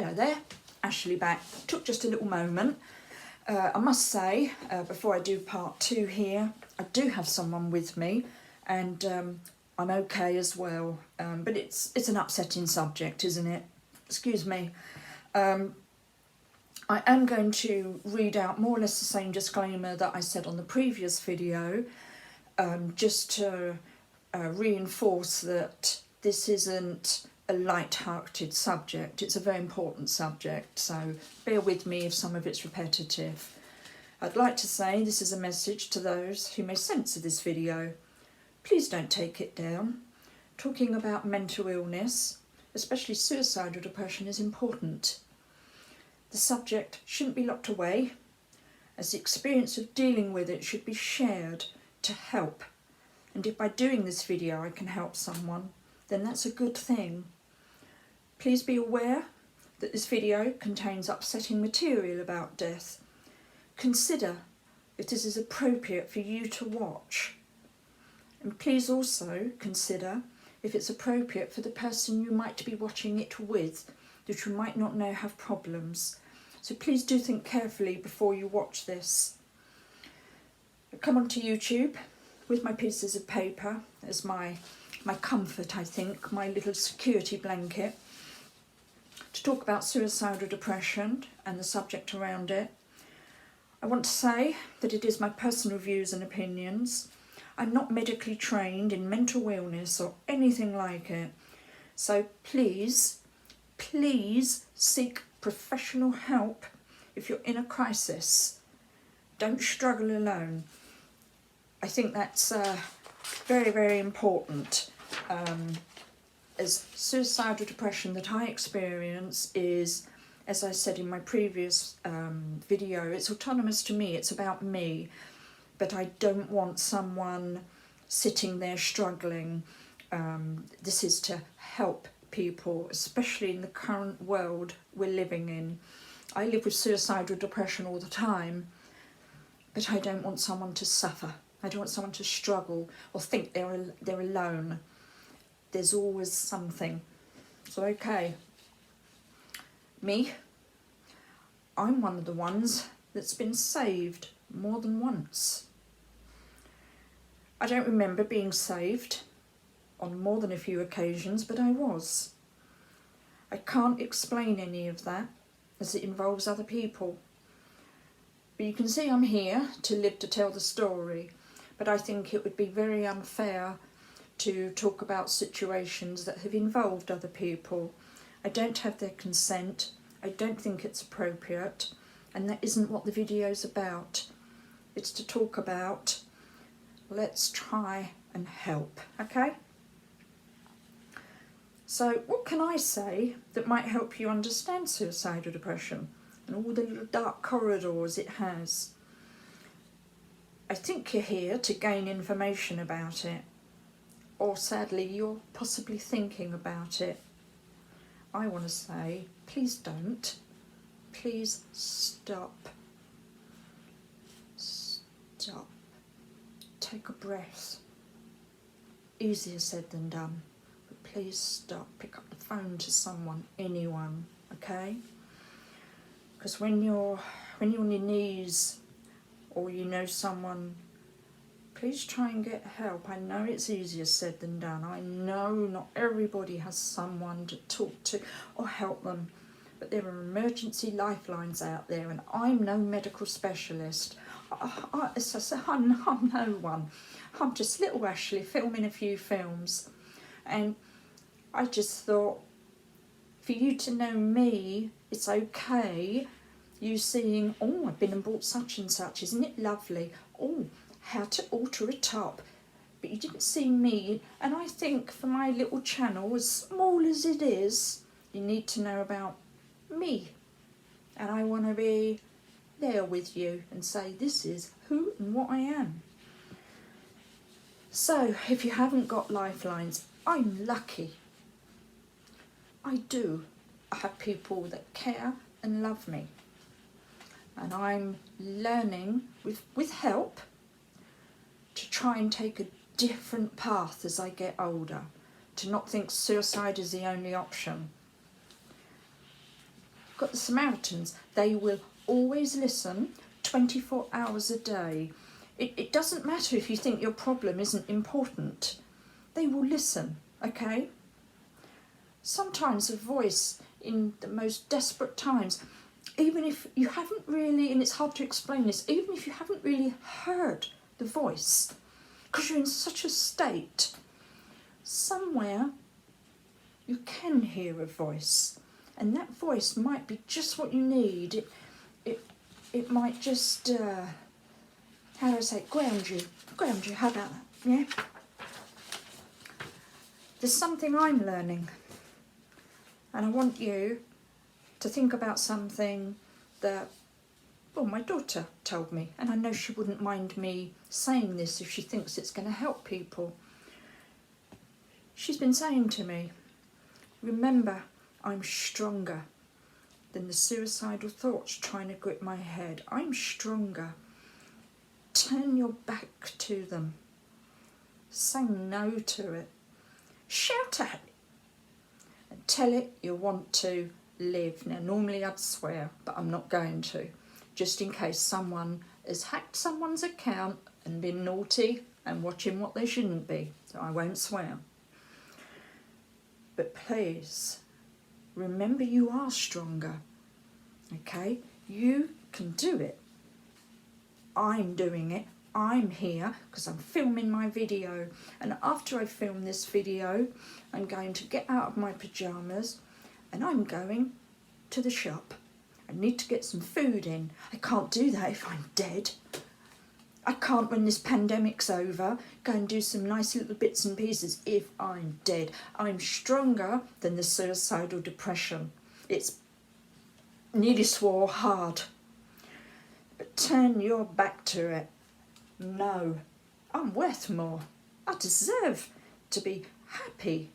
Hello there, Ashley back. Took just a little moment. I must say, before I do part 2 here, I do have someone with me, and I'm okay as well. But it's an upsetting subject, isn't it? Excuse me. I am going to read out more or less the same disclaimer that I said on the previous video, just to reinforce that this isn't a light-hearted subject. It's a very important subject, so bear with me if some of it's repetitive. I'd like to say this is a message to those who may censor this video. Please don't take it down. Talking about mental illness, especially suicidal depression, is important. The subject shouldn't be locked away, as the experience of dealing with it should be shared to help. And if by doing this video I can help someone, then that's a good thing. Please be aware that this video contains upsetting material about death. Consider if this is appropriate for you to watch. And please also consider if it's appropriate for the person you might be watching it with, that you might not know have problems. So please do think carefully before you watch this. I come onto YouTube with my pieces of paper as my comfort, I think, my little security blanket, to talk about suicidal depression and the subject around it. I want to say that it is my personal views and opinions. I'm not medically trained in mental illness or anything like it. So please seek professional help if you're in a crisis. Don't struggle alone. I think that's very, very important. As suicidal depression that I experience is, as I said in my previous video, it's autonomous to me, it's about me, but I don't want someone sitting there struggling. This is to help people, especially in the current world we're living in. I live with suicidal depression all the time, but I don't want someone to suffer. I don't want someone to struggle or think they're alone. There's always something. So okay, me, I'm one of the ones that's been saved more than once. I don't remember being saved on more than a few occasions, but I was. I can't explain any of that as it involves other people. But you can see I'm here to live to tell the story, but I think it would be very unfair to talk about situations that have involved other people. I don't have their consent. I don't think it's appropriate, and that isn't what the video's about. It's to talk about, let's try and help, okay? So what can I say that might help you understand suicidal depression and all the little dark corridors it has? I think you're here to gain information about it, or sadly you're possibly thinking about it. I want to say, please don't. Please stop. Stop. Take a breath. Easier said than done. But please stop. Pick up the phone to someone, anyone, okay? Because when you're on your knees, or you know someone, please try and get help. I know it's easier said than done. I know not everybody has someone to talk to or help them, but there are emergency lifelines out there, and I'm no medical specialist. As I say, I'm no one. I'm just little Ashley filming a few films, and I just thought, for you to know me, it's okay. You seeing, oh, I've been and bought such and such, isn't it lovely? Oh, how to alter a top. But you didn't see me, and I think for my little channel, as small as it is, you need to know about me. And I want to be there with you and say this is who and what I am. So if you haven't got Lifelines, I'm lucky. I do. I have people that care and love me. And I'm learning, with help, to try and take a different path as I get older, to not think suicide is the only option. got the Samaritans. They will always listen 24 hours a day. It doesn't matter if you think your problem isn't important. They will listen, okay? Sometimes a voice in the most desperate times, even if you haven't really, and it's hard to explain this, even if you haven't really heard the voice, because you're in such a state, somewhere you can hear a voice, and that voice might be just what you need. It might just, how do I say it, ground you, how about that, yeah? There's something I'm learning, and I want you to think about something that, well, my daughter told me, and I know she wouldn't mind me saying this if she thinks it's going to help people. She's been saying to me, remember, I'm stronger than the suicidal thoughts trying to grip my head. I'm stronger. Turn your back to them. Say no to it. Shout at it. And tell it you want to live. Now, normally I'd swear, but I'm not going to, just in case someone has hacked someone's account and been naughty and watching what they shouldn't be. So I won't swear. But please, remember you are stronger, okay? You can do it. I'm doing it. I'm here because I'm filming my video. And after I film this video, I'm going to get out of my pyjamas and I'm going to the shop. I need to get some food in. I can't do that if I'm dead. I can't, when this pandemic's over, go and do some nice little bits and pieces if I'm dead. I'm stronger than the suicidal depression. It's nearly swore hard. But turn your back to it. No, I'm worth more. I deserve to be happy.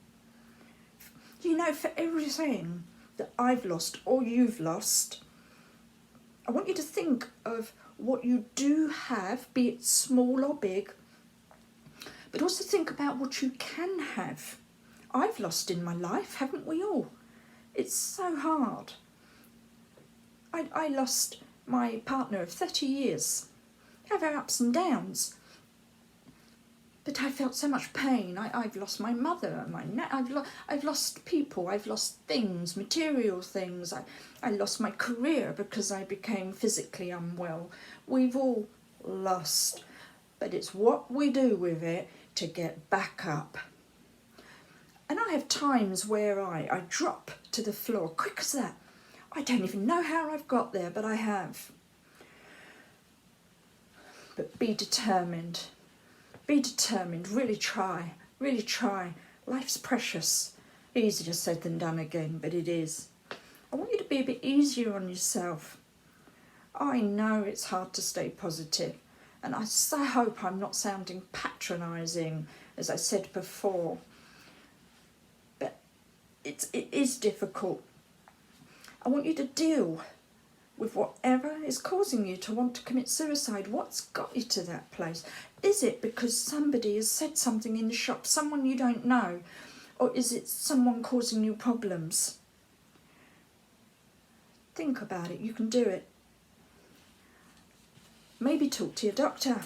You know, for everything that I've lost or you've lost, I want you to think of what you do have, be it small or big, but also think about what you can have. I've lost in my life, haven't we all? It's so hard. I lost my partner of 30 years. Have our ups and downs. But I felt so much pain. I've lost my mother, I've lost people, I've lost things, material things. I lost my career because I became physically unwell. We've all lost, but it's what we do with it to get back up. And I have times where I drop to the floor, quick as that. I don't even know how I've got there, but I have. But be determined. Be determined, really try, really try. Life's precious. Easier said than done again, but it is. I want you to be a bit easier on yourself. I know it's hard to stay positive, and I so hope I'm not sounding patronising, as I said before. But it is difficult. I want you to deal with whatever is causing you to want to commit suicide. What's got you to that place? Is it because somebody has said something in the shop, someone you don't know? Or is it someone causing you problems? Think about it, you can do it. Maybe talk to your doctor.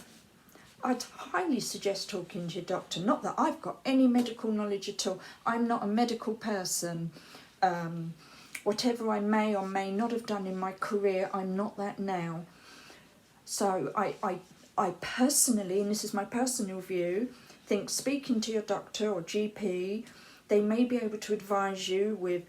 I'd highly suggest talking to your doctor. Not that I've got any medical knowledge at all. I'm not a medical person. Whatever I may or may not have done in my career, I'm not that now. So I personally, and this is my personal view, think speaking to your doctor or GP, they may be able to advise you with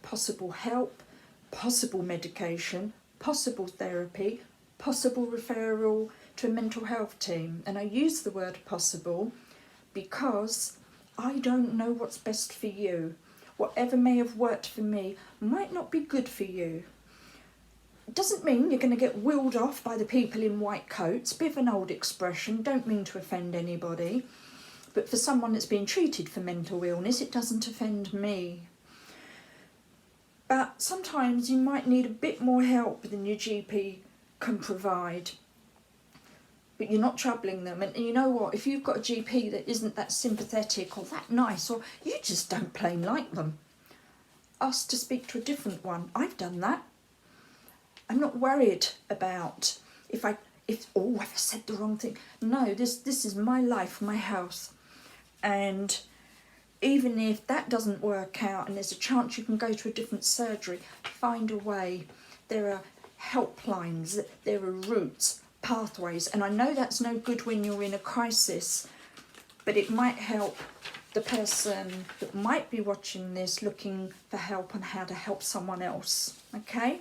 possible help, possible medication, possible therapy, possible referral to a mental health team. And I use the word possible because I don't know what's best for you. Whatever may have worked for me might not be good for you. It doesn't mean you're going to get wheeled off by the people in white coats. Bit of an old expression, don't mean to offend anybody. But for someone that's being treated for mental illness, it doesn't offend me. But sometimes you might need a bit more help than your GP can provide. But you're not troubling them. And you know what? If you've got a GP that isn't that sympathetic or that nice, or you just don't plain like them, ask to speak to a different one. I've done that. I'm not worried about if have I said the wrong thing. No, this is my life, my health. And even if that doesn't work out and there's a chance you can go to a different surgery, find a way. There are helplines, there are routes, pathways. And I know that's no good when you're in a crisis, but it might help the person that might be watching this looking for help on how to help someone else, okay?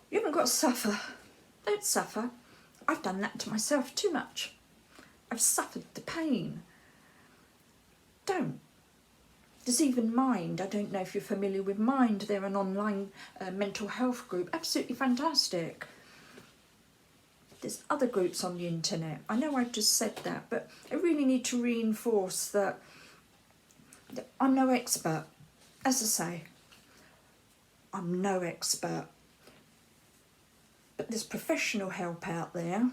You haven't got to suffer. Don't suffer. I've done that to myself too much. I've suffered the pain. Don't. There's even Mind. I don't know if you're familiar with Mind. They're an online mental health group. Absolutely fantastic. There's other groups on the internet. I know I've just said that, but I really need to reinforce that I'm no expert. As I say, I'm no expert. But there's professional help out there.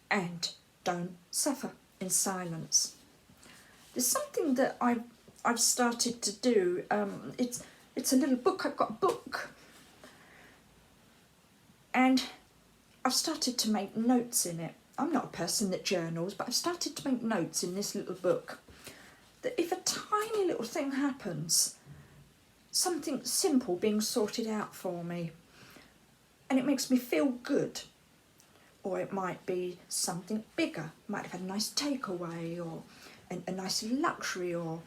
And don't suffer in silence. There's something that I've started to do. It's a little book. I've got a book. And I've started to make notes in it. I'm not a person that journals, but I've started to make notes in this little book. That if a tiny little thing happens, something simple being sorted out for me, and it makes me feel good. Or it might be something bigger. Might have had a nice takeaway or a nice luxury or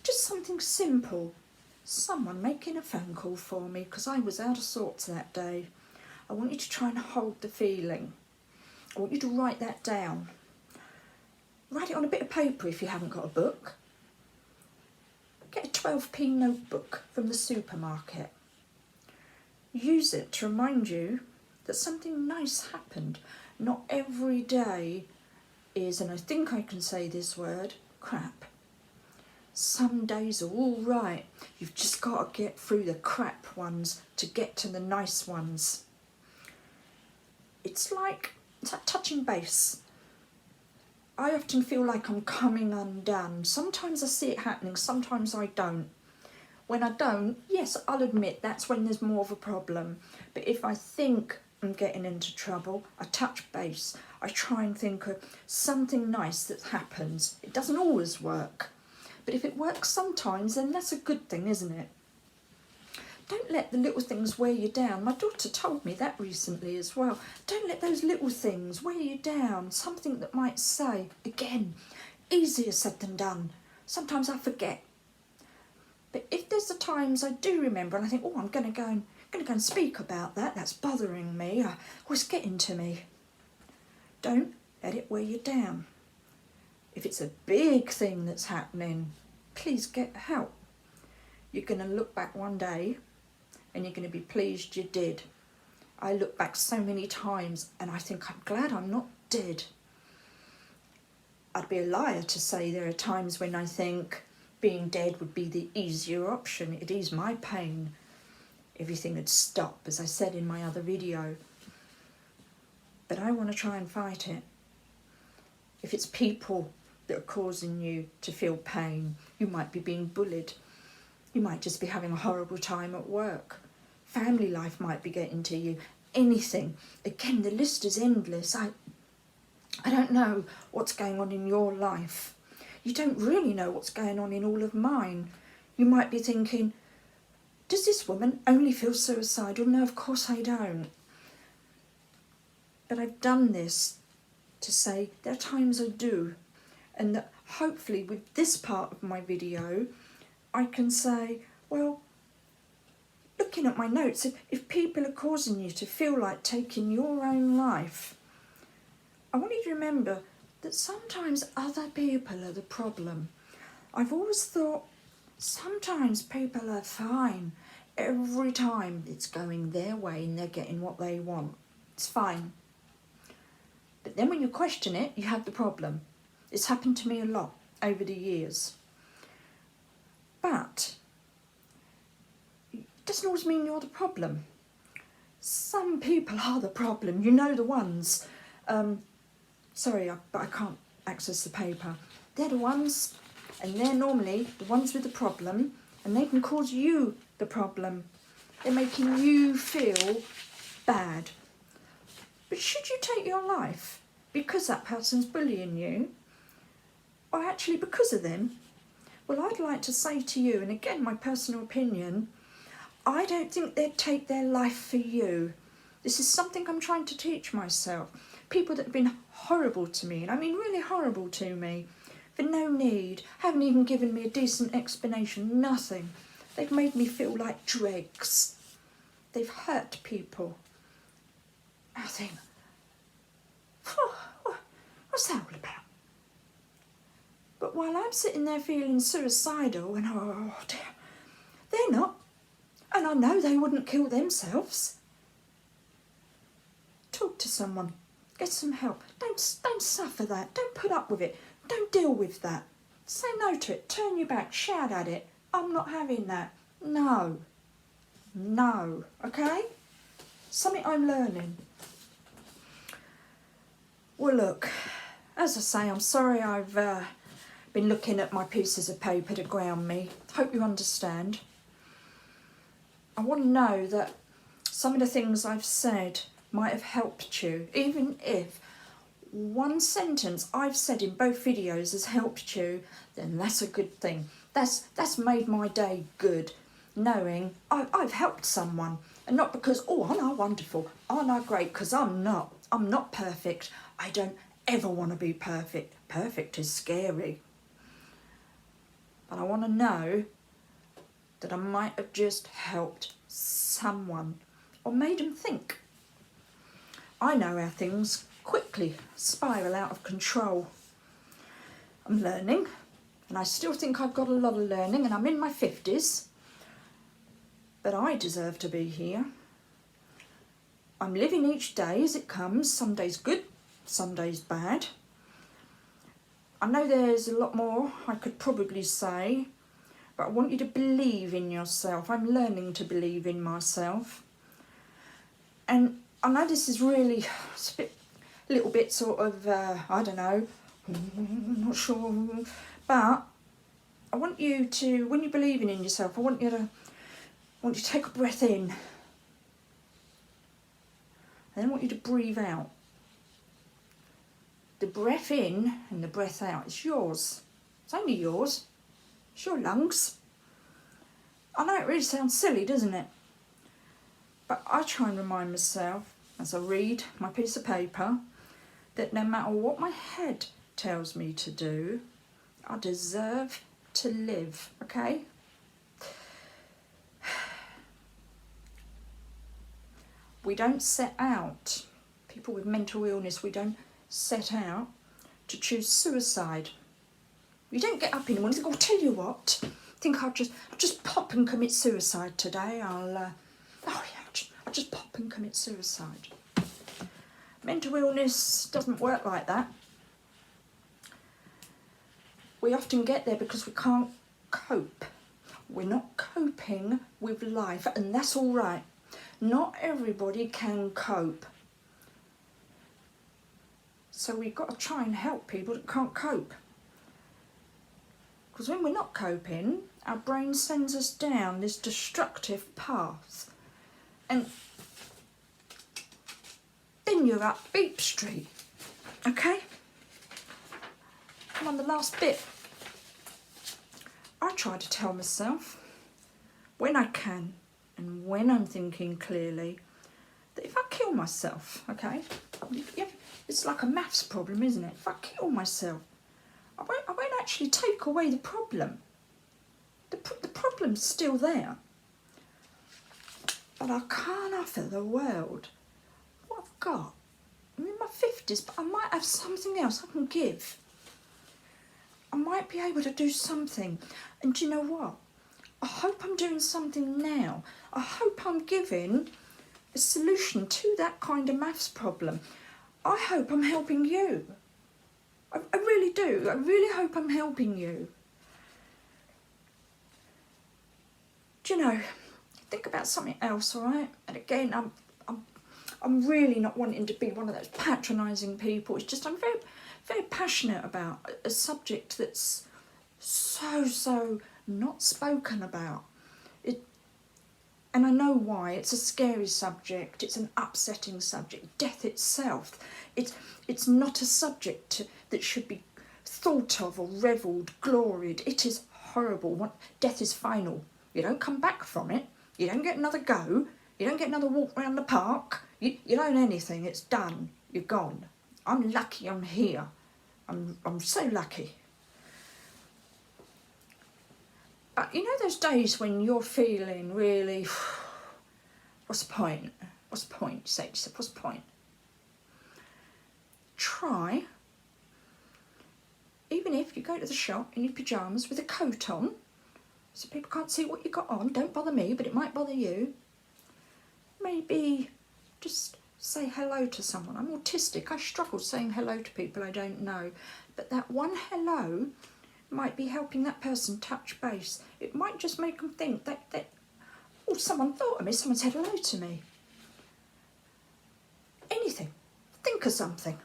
just something simple. Someone making a phone call for me because I was out of sorts that day. I want you to try and hold the feeling. I want you to write that down. Write it on a bit of paper if you haven't got a book. Get a 12p notebook from the supermarket. Use it to remind you that something nice happened. Not every day is, and I think I can say this word, crap. Some days are all right. You've just got to get through the crap ones to get to the nice ones. It's like touching base. I often feel like I'm coming undone. Sometimes I see it happening, sometimes I don't. When I don't, yes, I'll admit that's when there's more of a problem. But if I think I'm getting into trouble, I touch base. I try and think of something nice that happens. It doesn't always work. But if it works sometimes, then that's a good thing, isn't it? Don't let the little things wear you down. My daughter told me that recently as well. Don't let those little things wear you down. Something that might say, again, easier said than done. Sometimes I forget. But if there's the times I do remember and I think, oh, I'm going to go and speak about that, that's bothering me, it's getting to me. Don't let it weigh you down. If it's a big thing that's happening, please get help. You're going to look back one day and you're going to be pleased you did. I look back so many times and I think I'm glad I'm not dead. I'd be a liar to say there are times when I think being dead would be the easier option. It eased my pain. Everything would stop, as I said in my other video. But I want to try and fight it. If it's people that are causing you to feel pain, you might be being bullied. You might just be having a horrible time at work. Family life might be getting to you. Anything. Again, the list is endless. I don't know what's going on in your life. You don't really know what's going on in all of mine. You might be thinking, does this woman only feel suicidal? No, of course I don't. But I've done this to say there are times I do. And that hopefully with this part of my video, I can say, well, looking at my notes, if people are causing you to feel like taking your own life, I want you to remember that sometimes other people are the problem. I've always thought sometimes people are fine. Every time it's going their way and they're getting what they want. It's fine. But then when you question it, you have the problem. It's happened to me a lot over the years. But it doesn't always mean you're the problem. Some people are the problem. You know the ones. Sorry, but I can't access the paper. They're the ones, and they're normally the ones with the problem, and they can cause you the problem. They're making you feel bad. But should you take your life because that person's bullying you, or actually because of them? Well, I'd like to say to you, and again, my personal opinion, I don't think they'd take their life for you. This is something I'm trying to teach myself. People that have been horrible to me, and I mean really horrible to me, for no need, haven't even given me a decent explanation, nothing. They've made me feel like dregs. They've hurt people. I think, what's that all about? But while I'm sitting there feeling suicidal and oh dear, they're not. And I know they wouldn't kill themselves. Talk to someone. Get some help. Don't suffer that. Don't put up with it. Don't deal with that. Say no to it. Turn your back. Shout at it. I'm not having that. No. No. Okay? Something I'm learning. Well, look, as I say, I'm sorry I've been looking at my pieces of paper to ground me. Hope you understand. I want to know that some of the things I've said might have helped you, even if one sentence I've said in both videos has helped you, then that's a good thing. That's made my day good, knowing I've helped someone, and not because, oh, aren't I wonderful, aren't I great, because I'm not perfect. I don't ever want to be perfect. Perfect is scary. But I want to know that I might have just helped someone or made them think. I know how things quickly spiral out of control. I'm learning, and I still think I've got a lot of learning, and I'm in my 50s, but I deserve to be here. I'm living each day as it comes, some days good, some days bad. I know there's a lot more I could probably say, but I want you to believe in yourself. I'm learning to believe in myself. And I know this is really a little bit sort of, I don't know, I'm not sure, but I want you to, when you're believing in yourself, I want you to take a breath in. And then I want you to breathe out. The breath in and the breath out, it's yours. It's only yours. It's your lungs. I know it really sounds silly, doesn't it? But I try and remind myself, as I read my piece of paper, that no matter what my head tells me to do, I deserve to live, okay? We don't set out, people with mental illness, we don't set out to choose suicide. You don't get up in the morning and think, oh, tell you what, I think I'll just pop and commit suicide today. I'll just pop and commit suicide. Mental illness doesn't work like that. We often get there because we can't cope. We're not coping with life, and that's all right. Not everybody can cope. So we've got to try and help people that can't cope. Because when we're not coping, our brain sends us down this destructive path. And then you're up Beep Street. Okay? Come on, the last bit. I try to tell myself, when I can, and when I'm thinking clearly, that if I kill myself, okay, it's like a maths problem, isn't it? If I kill myself, I won't actually take away the problem. The problem's still there. But I can't offer the world what I've got. I'm in my 50s, but I might have something else I can give. I might be able to do something. And do you know what? I hope I'm doing something now. I hope I'm giving a solution to that kind of maths problem. I hope I'm helping you. I really do. I really hope I'm helping you. Do you know, think about something else, all right? And again, I'm really not wanting to be one of those patronising people. It's just I'm very, very passionate about a subject that's so not spoken about. And I know why. It's a scary subject. It's an upsetting subject. Death itself, it's not a subject that should be thought of or revelled, gloried. It is horrible. Death is final. You don't come back from it. You don't get another go. You don't get another walk around the park. You don't anything. It's done. You're gone. I'm lucky I'm here. I'm so lucky. But you know those days when you're feeling really, what's the point? What's the point? You say to yourself, what's the point? Try, even if you go to the shop in your pyjamas with a coat on, so people can't see what you got on, don't bother me, but it might bother you. Maybe just say hello to someone. I'm autistic, I struggle saying hello to people I don't know, but that one hello might be helping that person touch base. It might just make them think that oh, someone thought of me, someone said hello to me. Anything. Think of something.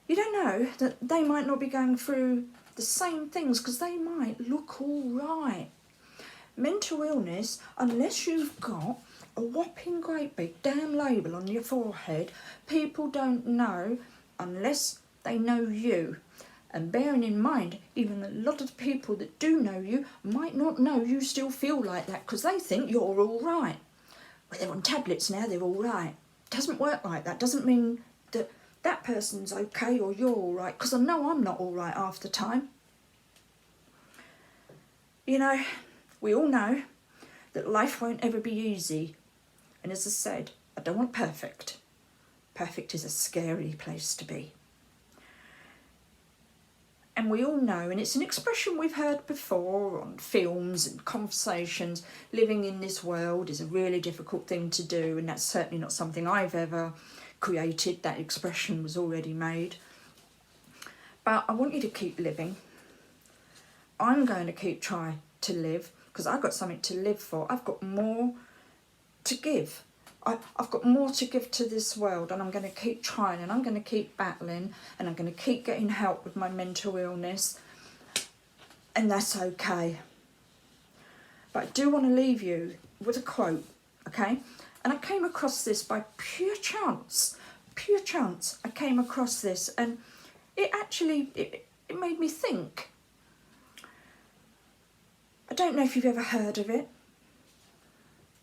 You don't know that they might not be going through the same things because they might look all right. Mental illness, unless you've got a whopping great big damn label on your forehead, people don't know unless they know you. And bearing in mind, even a lot of the people that do know you might not know you still feel like that because they think you're all right. Well, they're on tablets now, they're all right. Doesn't work like that. Doesn't mean that that person's okay or you're all right, because I know I'm not all right half the time. You know, we all know that life won't ever be easy. And as I said, I don't want perfect. Perfect is a scary place to be. And we all know, and it's an expression we've heard before on films and conversations, living in this world is a really difficult thing to do, and that's certainly not something I've ever created. That expression was already made. But I want you to keep living. I'm going to keep trying to live because I've got something to live for. I've got more to give. I've got more to give to this world, and I'm going to keep trying, and I'm going to keep battling, and I'm going to keep getting help with my mental illness, and that's okay. But I do want to leave you with a quote, okay? And I came across this by pure chance. Pure chance. I came across this, and it actually it made me think. I don't know if you've ever heard of it,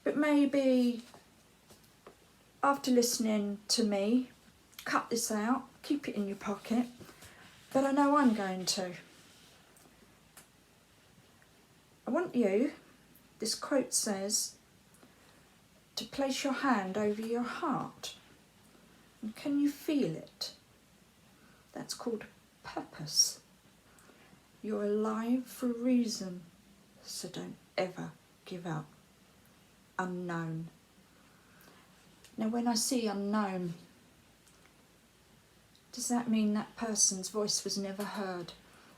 but maybe after listening to me, cut this out, keep it in your pocket, but I know I'm going to. I want you, this quote says, to place your hand over your heart. And can you feel it? That's called purpose. You're alive for a reason, so don't ever give up. Unknown. Now, when I see unknown, does that mean that person's voice was never heard?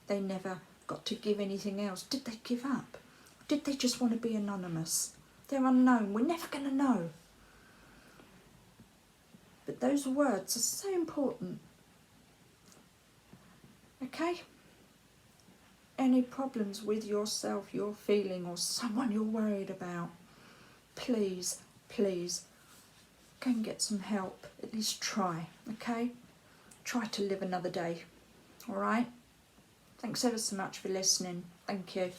They never got to give anything else? Did they give up? Did they just want to be anonymous? They're unknown. We're never going to know. But those words are so important. Okay? Any problems with yourself, you're feeling, or someone you're worried about, please, please, go and get some help. At least try, okay? Try to live another day, all right? Thanks ever so much for listening. Thank you.